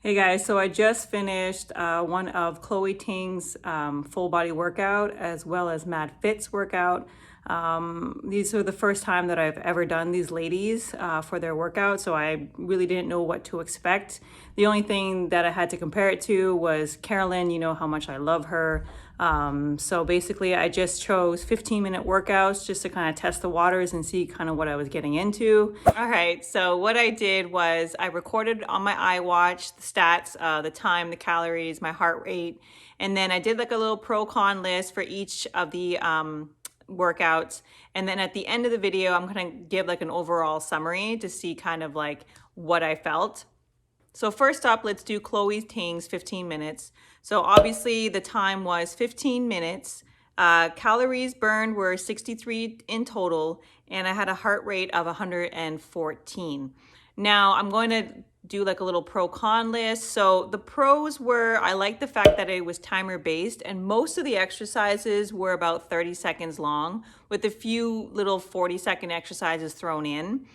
Hey guys, so I just finished one of Chloe Ting's full body workout as well as Madfit's workout. These are the first time that I've ever done these ladies for their workout, so I really didn't know what to expect. The only thing that I had to compare it to was Caroline. You know how much I love her. So basically I just chose 15-minute workouts just to kind of test the waters and see kind of what I was getting into. All right, so what I did was I recorded on my Iwatch the stats, the time, the calories, my heart rate, and then I did like a little pro-con list for each of the workouts. And then at the end of the video, I'm gonna give like an overall summary to see kind of like what I felt. So first up, let's do Chloe Ting's 15 minutes. So obviously the time was 15 minutes. Calories burned were 63 in total, and I had a heart rate of 114. Now I'm going to do like a little pro-con list. So the pros were, I like the fact that it was timer based, and most of the exercises were about 30 seconds long with a few little 40-second exercises thrown in.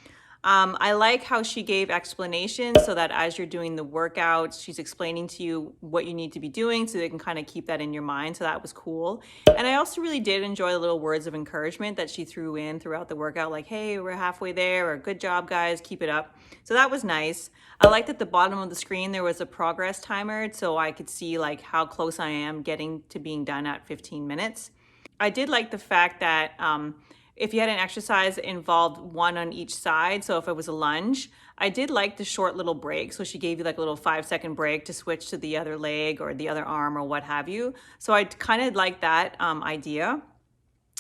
I like how she gave explanations so that as you're doing the workouts, she's explaining to you what you need to be doing so they can kind of keep that in your mind. So that was cool. And I also really did enjoy the little words of encouragement that she threw in throughout the workout, like, hey, we're halfway there, or good job, guys, keep it up. So that was nice. I liked at the bottom of the screen, there was a progress timer, so I could see like how close I am getting to being done at 15 minutes. I did like the fact that, if you had an exercise involved one on each side, so if it was a lunge, I did like the short little break. So she gave you like a little 5-second break to switch to the other leg or the other arm or what have you. So I kind of like that idea.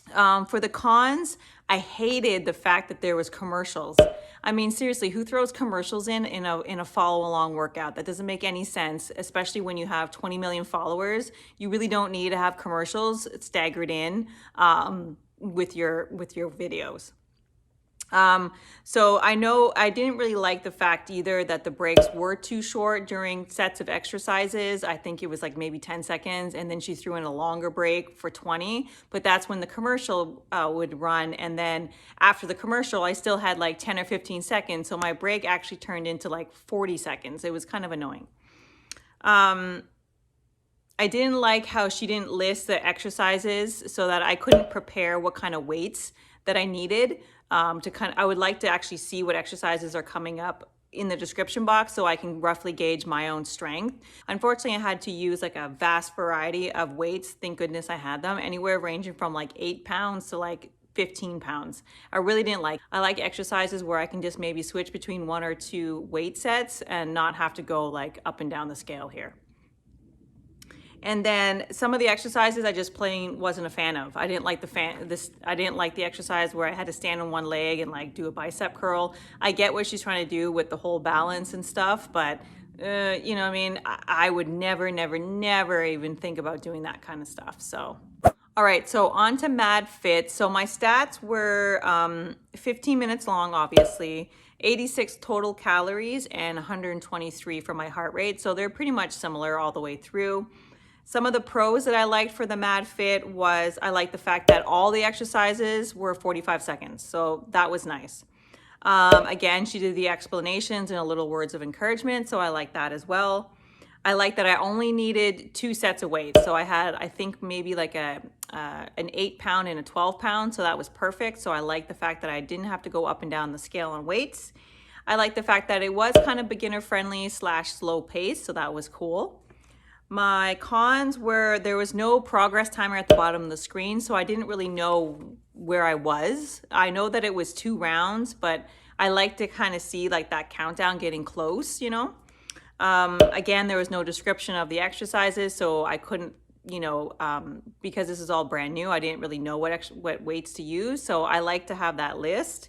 For the cons, I hated the fact that there was commercials. I mean, seriously, who throws commercials in a follow-along workout? That doesn't make any sense, especially when you have 20 million followers. You really don't need to have commercials staggered in with your videos. So I know I didn't really like the fact either that the breaks were too short during sets of exercises. I think it was like maybe 10 seconds, and then she threw in a longer break for 20, but that's when the commercial would run. And then after the commercial, I still had like 10 or 15 seconds. So my break actually turned into like 40 seconds. It was kind of annoying. I didn't like how she didn't list the exercises so that I couldn't prepare what kind of weights that I needed I would like to actually see what exercises are coming up in the description box so I can roughly gauge my own strength. Unfortunately, I had to use like a vast variety of weights. Thank goodness I had them, anywhere ranging from like 8 pounds to like 15 pounds. I really didn't like. I like exercises where I can just maybe switch between 1 or 2 weight sets and not have to go like up and down the scale here. And then some of the exercises I just plain wasn't a fan of. I didn't like I didn't like the exercise where I had to stand on one leg and like do a bicep curl. I get what she's trying to do with the whole balance and stuff, but you know what I mean? I would never even think about doing that kind of stuff. So, all right, so on to Madfit. So my stats were 15 minutes long, obviously, 86 total calories and 123 for my heart rate. So they're pretty much similar all the way through. Some of the pros that I liked for the Madfit was I liked the fact that all the exercises were 45 seconds. So that was nice. Again, she did the explanations and a little words of encouragement. So I like that as well. I like that I only needed 2 sets of weights. So I had, I think maybe like an 8 pound and a 12 pound. So that was perfect. So I like the fact that I didn't have to go up and down the scale on weights. I like the fact that it was kind of beginner friendly / slow pace. So that was cool. My cons were there was no progress timer at the bottom of the screen, so I didn't really know where I was. I know that it was 2 rounds, but I like to kind of see like that countdown getting close, you know. Again, there was no description of the exercises, so I couldn't, you know, because this is all brand new, I didn't really know what weights to use, so I like to have that list.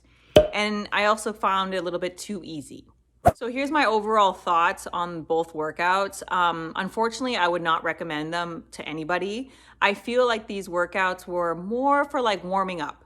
And I also found it a little bit too easy. So here's my overall thoughts on both workouts. Unfortunately, I would not recommend them to anybody. I feel like these workouts were more for like warming up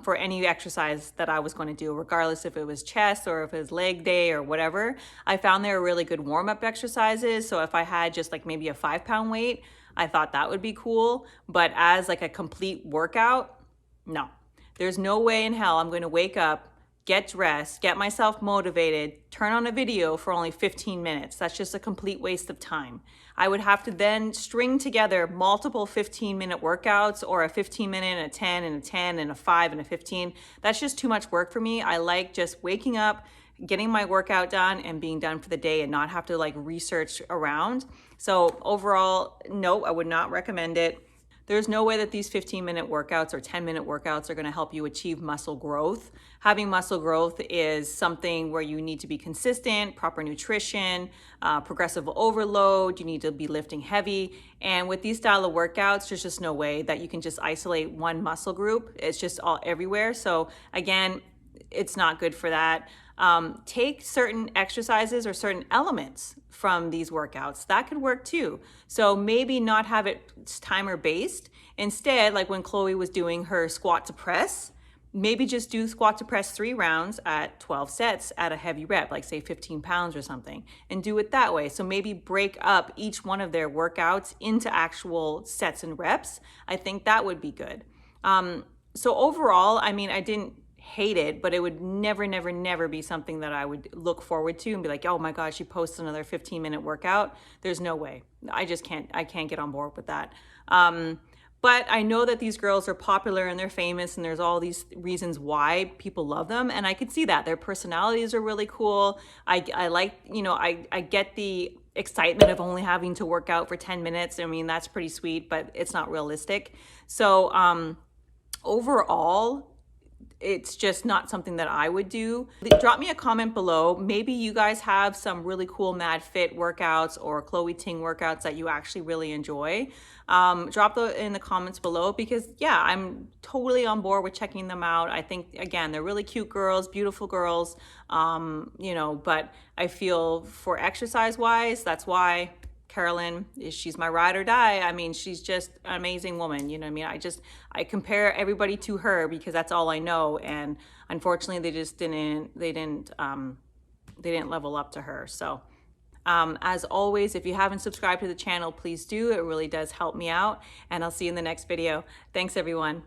for any exercise that I was going to do, regardless if it was chest or if it was leg day or whatever. I found they were really good warm-up exercises. So if I had just like maybe a 5-pound weight, I thought that would be cool. But as like a complete workout, no. There's no way in hell I'm going to wake up, get dressed, get myself motivated, turn on a video for only 15 minutes. That's just a complete waste of time. I would have to then string together multiple 15-minute workouts, or a 15-minute and a 10 and a 10 and a 5 and a 15. That's just too much work for me. I like just waking up, getting my workout done, and being done for the day, and not have to like research around. So overall, no, I would not recommend it. There's no way that these 15-minute workouts or 10-minute workouts are going to help you achieve muscle growth. Having muscle growth is something where you need to be consistent, proper nutrition, progressive overload, you need to be lifting heavy. And with these style of workouts, there's just no way that you can just isolate one muscle group. It's just all everywhere. So again, it's not good for that. Take certain exercises or certain elements from these workouts. That could work too. So maybe not have it timer based. Instead, like when Chloe was doing her squat to press, maybe just do squat to press 3 rounds at 12 sets at a heavy rep, like say 15 pounds or something, and do it that way. So maybe break up each one of their workouts into actual sets and reps. I think that would be good. So overall, I mean, I didn't hate it, but it would never be something that I would look forward to and be like, oh my God, she posts another 15-minute workout. There's no way. I can't get on board with that. But I know that these girls are popular and they're famous, and there's all these reasons why people love them. And I could see that their personalities are really cool. I like, you know, I get the excitement of only having to work out for 10 minutes. I mean, that's pretty sweet, but it's not realistic. So, overall, it's just not something that I would do. Drop me a comment below. Maybe you guys have some really cool Madfit workouts or Chloe Ting workouts that you actually really enjoy. Drop those in the comments below, because yeah, I'm totally on board with checking them out. I think, again, they're really cute girls, beautiful girls, you know, but I feel for exercise wise, that's why Caroline, she's my ride or die. I mean, she's just an amazing woman. You know what I mean? I compare everybody to her because that's all I know. And unfortunately, they just didn't level up to her. So, as always, if you haven't subscribed to the channel, please do. It really does help me out. And I'll see you in the next video. Thanks, everyone.